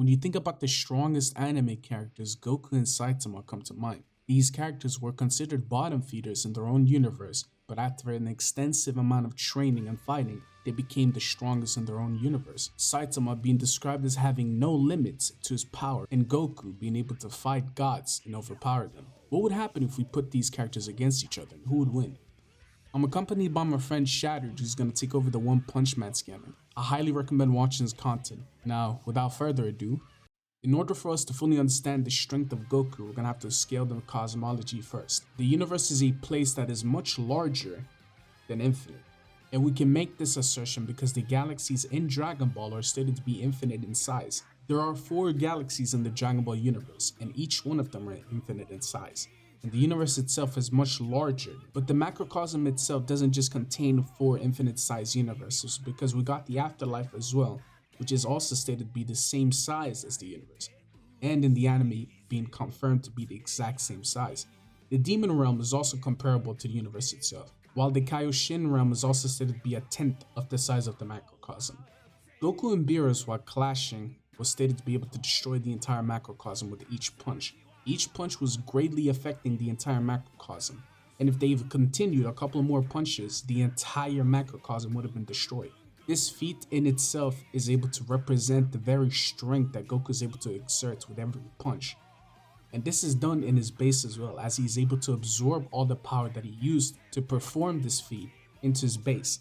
When you think about the strongest anime characters, Goku and Saitama come to mind. These characters were considered bottom feeders in their own universe, but after an extensive amount of training and fighting, they became the strongest in their own universe. Saitama being described as having no limits to his power, and Goku being able to fight gods and overpower them. What would happen if we put these characters against each other, and who would win? I'm accompanied by my friend Shattered, who's going to take over the One Punch Man scamming. I highly recommend watching his content. Now, without further ado, in order for us to fully understand the strength of Goku, we're going to have to scale the cosmology first. The universe is a place that is much larger than infinite. And we can make this assertion because the galaxies in Dragon Ball are stated to be infinite in size. There are 4 galaxies in the Dragon Ball universe, and each one of them are infinite in size. And the universe itself is much larger, but the macrocosm itself doesn't just contain 4 infinite size universes, because we got the afterlife as well, which is also stated to be the same size as the universe, and in the anime being confirmed to be the exact same size. The demon realm is also comparable to the universe itself, while the Kaioshin realm is also stated to be a tenth of the size of the macrocosm. Goku and Beerus, while clashing, was stated to be able to destroy the entire macrocosm with each punch. Each punch was greatly affecting the entire macrocosm, and if they continued a couple more punches, the entire macrocosm would have been destroyed. This feat in itself is able to represent the very strength that Goku is able to exert with every punch. And this is done in his base as well, as he's able to absorb all the power that he used to perform this feat into his base,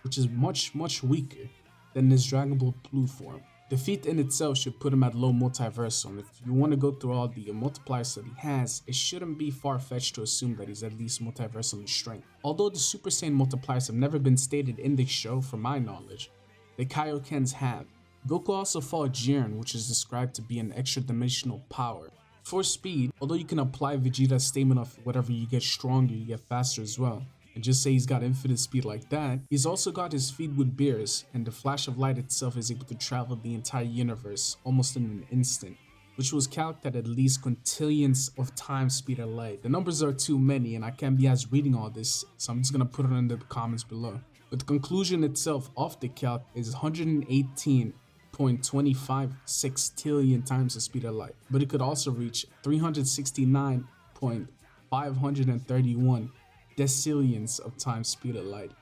which is much weaker than his Dragon Ball Blue form. The feat in itself should put him at low multiversal, and if you want to go through all the multipliers that he has, it shouldn't be far-fetched to assume that he's at least multiversal in strength. Although the Super Saiyan multipliers have never been stated in the show from my knowledge, the Kaioken's have. Goku also fought Jiren, which is described to be an extra-dimensional power. For speed, although you can apply Vegeta's statement of whatever you get stronger, you get faster as well, and just say he's got infinite speed like that, he's also got his feat with Beerus, and the flash of light itself is able to travel the entire universe almost in an instant, which was calculated at least quintillions of times speed of light. The numbers are too many and I can't be as reading all this, so I'm just gonna put it in the comments below. But the conclusion itself of the calc is 118.25 sextillion times the speed of light, but it could also reach 369.531 decillions of times speed of light.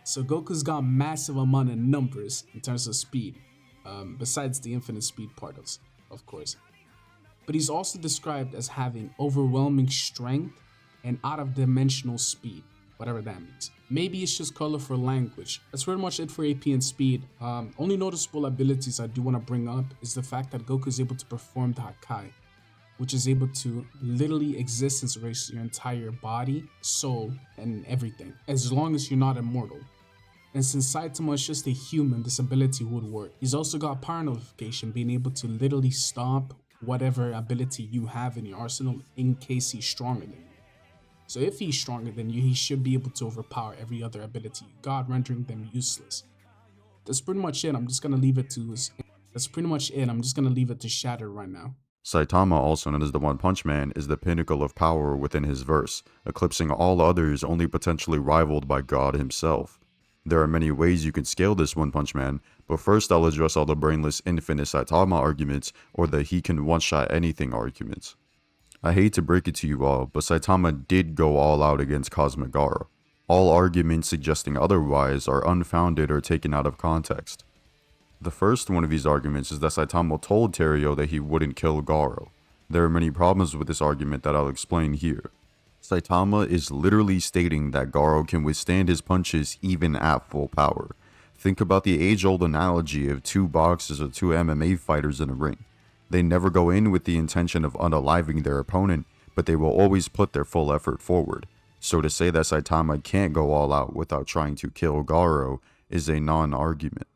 So Goku's got massive amount of numbers in terms of speed, besides the infinite speed part of course. But he's also described as having overwhelming strength and out-of-dimensional speed, whatever that means. Maybe it's just colorful language. That's pretty much it for AP and speed. Only noticeable abilities I do want to bring up is the fact that Goku is able to perform the Hakai, which is able to literally existence erase your entire body, soul, and everything, as long as you're not immortal. And since Saitama is just a human, this ability would work. He's also got power nullification, being able to literally stop whatever ability you have in your arsenal in case he's stronger than you. So if he's stronger than you, he should be able to overpower every other ability you got, rendering them useless. That's pretty much it. I'm just gonna leave it to Shatter right now. Saitama, also known as the One Punch Man, is the pinnacle of power within his verse, eclipsing all others, only potentially rivaled by God himself. There are many ways you can scale this One Punch Man, but first I'll address all the brainless infinite Saitama arguments, or the he can one-shot anything arguments. I hate to break it to you all, but Saitama did go all out against Cosmic Garo. All arguments suggesting otherwise are unfounded or taken out of context. The first one of these arguments is that Saitama told Terrio that he wouldn't kill Garo. There are many problems with this argument that I'll explain here. Saitama is literally stating that Garo can withstand his punches even at full power. Think about the age-old analogy of 2 boxers or 2 MMA fighters in a ring. They never go in with the intention of unaliving their opponent, but they will always put their full effort forward. So to say that Saitama can't go all out without trying to kill Garo is a non-argument.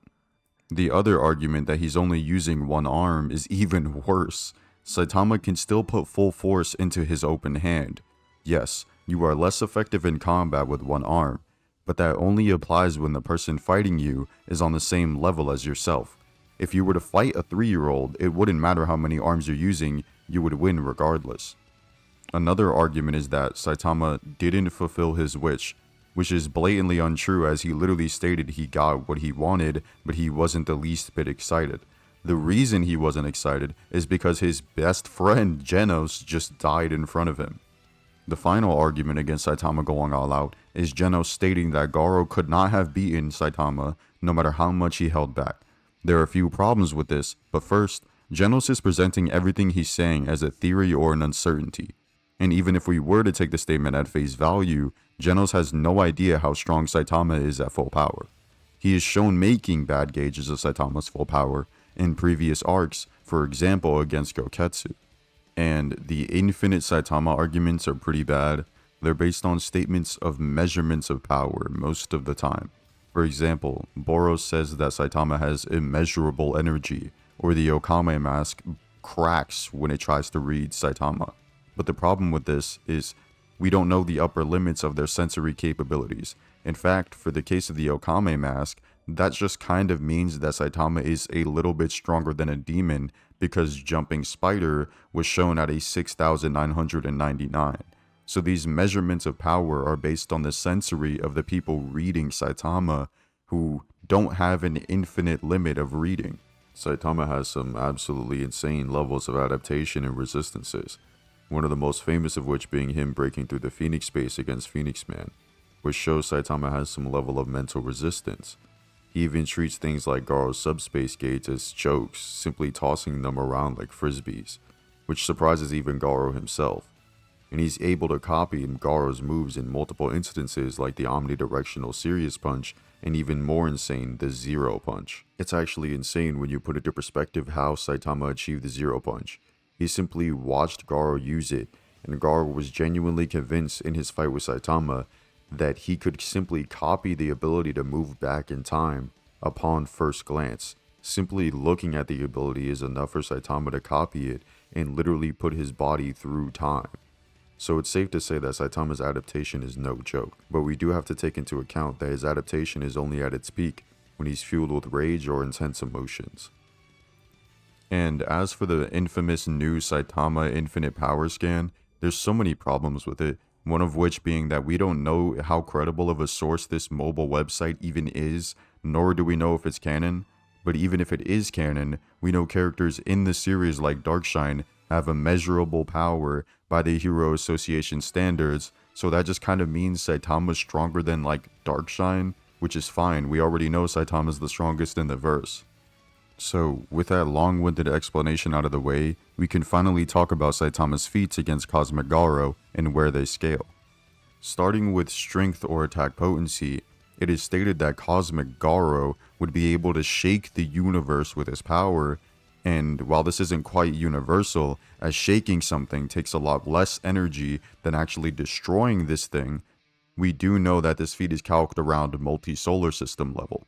The other argument that he's only using one arm is even worse. Saitama can still put full force into his open hand. Yes, you are less effective in combat with one arm, but that only applies when the person fighting you is on the same level as yourself. If you were to fight a 3-year-old, it wouldn't matter how many arms you're using, you would win regardless. Another argument is that Saitama didn't fulfill his wish, which is blatantly untrue, as he literally stated he got what he wanted, but he wasn't the least bit excited. The reason he wasn't excited is because his best friend Genos just died in front of him. The final argument against Saitama going all out is Genos stating that Garo could not have beaten Saitama no matter how much he held back. There are a few problems with this, but first, Genos is presenting everything he's saying as a theory or an uncertainty. And even if we were to take the statement at face value, Genos has no idea how strong Saitama is at full power. He is shown making bad gauges of Saitama's full power in previous arcs, for example against Goketsu. And the infinite Saitama arguments are pretty bad. They're based on statements of measurements of power most of the time. For example, Boros says that Saitama has immeasurable energy, or the Okame mask cracks when it tries to read Saitama. But the problem with this is we don't know the upper limits of their sensory capabilities. In fact, for the case of the Okame mask, that just kind of means that Saitama is a little bit stronger than a demon because Jumping Spider was shown at a 6,999. So these measurements of power are based on the sensory of the people reading Saitama who don't have an infinite limit of reading. Saitama has some absolutely insane levels of adaptation and resistances, one of the most famous of which being him breaking through the Phoenix space against Phoenix Man, which shows Saitama has some level of mental resistance. He even treats things like Garo's subspace gates as jokes, simply tossing them around like frisbees, which surprises even Garo himself. And he's able to copy Garo's moves in multiple instances like the omnidirectional Serious Punch, and even more insane, the Zero Punch. It's actually insane when you put into perspective how Saitama achieved the Zero Punch. He simply watched Garo use it, and Garo was genuinely convinced in his fight with Saitama that he could simply copy the ability to move back in time upon first glance. Simply looking at the ability is enough for Saitama to copy it and literally put his body through time. So it's safe to say that Saitama's adaptation is no joke, but we do have to take into account that his adaptation is only at its peak when he's fueled with rage or intense emotions. And as for the infamous new Saitama Infinite Power Scan, there's so many problems with it, one of which being that we don't know how credible of a source this mobile website even is, nor do we know if it's canon. But even if it is canon, we know characters in the series like Darkshine have immeasurable power by the Hero Association standards, so that just kind of means Saitama's stronger than like Darkshine, which is fine. We already know Saitama's the strongest in the verse. So, with that long-winded explanation out of the way, we can finally talk about Saitama's feats against Cosmic Garo and where they scale. Starting with strength or attack potency, it is stated that Cosmic Garo would be able to shake the universe with his power, and while this isn't quite universal, as shaking something takes a lot less energy than actually destroying this thing, we do know that this feat is calced around multi-solar system level.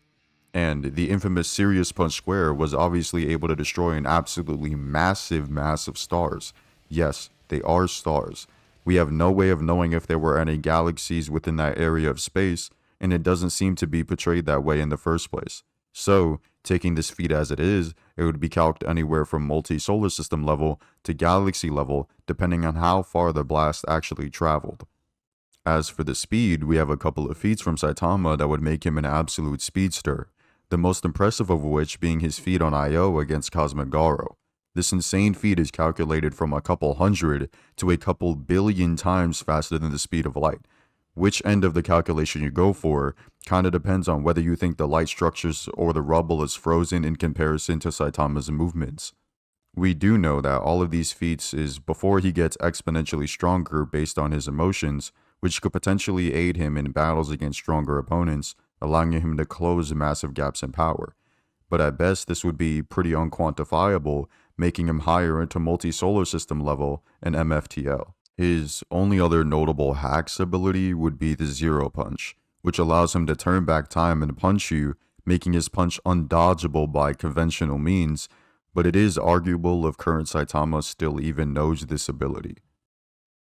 And the infamous Serious Punch Square was obviously able to destroy an absolutely massive mass of stars. Yes, they are stars. We have no way of knowing if there were any galaxies within that area of space, and it doesn't seem to be portrayed that way in the first place. So, taking this feat as it is, it would be calced anywhere from multi-solar system level to galaxy level, depending on how far the blast actually traveled. As for the speed, we have a couple of feats from Saitama that would make him an absolute speedster, the most impressive of which being his feat on IO against Cosmic Garo. This insane feat is calculated from a couple hundred to a couple billion times faster than the speed of light. Which end of the calculation you go for kinda depends on whether you think the light structures or the rubble is frozen in comparison to Saitama's movements. We do know that all of these feats is before he gets exponentially stronger based on his emotions, which could potentially aid him in battles against stronger opponents, allowing him to close massive gaps in power. But at best, this would be pretty unquantifiable, making him higher into multi-solar system level and MFTL. His only other notable hacks ability would be the Zero Punch, which allows him to turn back time and punch you, making his punch undodgeable by conventional means, but it is arguable if current Saitama still even knows this ability.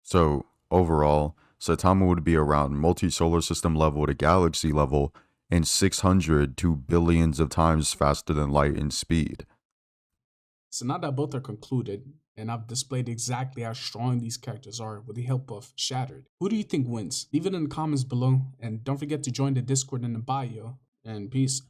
So, overall, Saitama would be around multi-solar system level to galaxy level, and 600 to billions of times faster than light in speed. So now that both are concluded, and I've displayed exactly how strong these characters are with the help of Shattered, who do you think wins? Leave it in the comments below, and don't forget to join the Discord in the bio, and peace.